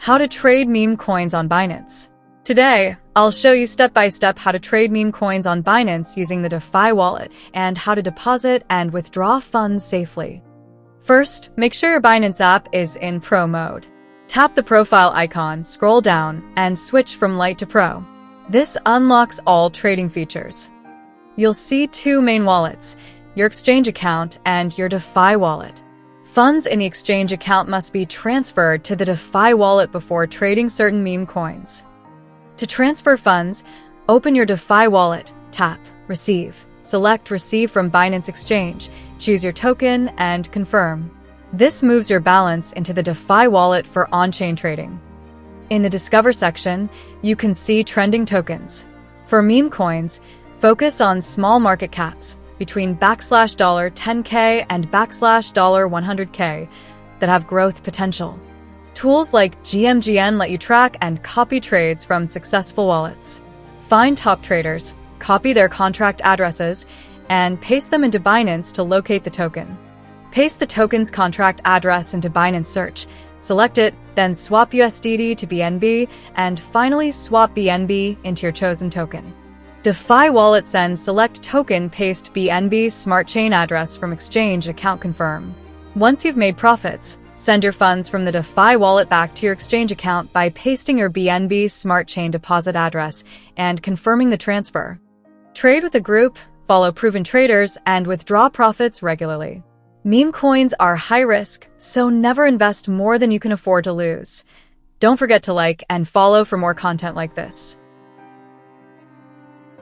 How to trade meme coins on Binance. Today, I'll show you step-by-step how to trade meme coins on Binance using the DeFi wallet and how to deposit and withdraw funds safely. First, make sure your Binance app is in Pro mode. Tap the profile icon, scroll down, and switch from Lite to Pro. This unlocks all trading features. You'll see two main wallets, your exchange account and your DeFi wallet. Funds in the exchange account must be transferred to the DeFi wallet before trading certain meme coins. To transfer funds, open your DeFi wallet, tap Receive. Select Receive from Binance Exchange, choose your token, and confirm. This moves your balance into the DeFi wallet for on-chain trading. In the Discover section, you can see trending tokens. For meme coins, focus on small market caps between $10K and $100K that have growth potential. Tools like GMGN let you track and copy trades from successful wallets. Find top traders, copy their contract addresses, and paste them into Binance to locate the token. Paste the token's contract address into Binance Search, select it, then swap USDT to BNB, and finally swap BNB into your chosen token. DeFi wallet sends select token paste BNB smart chain address from exchange account confirm. Once you've made profits, send your funds from the DeFi wallet back to your exchange account by pasting your BNB smart chain deposit address and confirming the transfer. Trade with a group, follow proven traders, and withdraw profits regularly. Meme coins are high risk, so never invest more than you can afford to lose. Don't forget to like and follow for more content like this.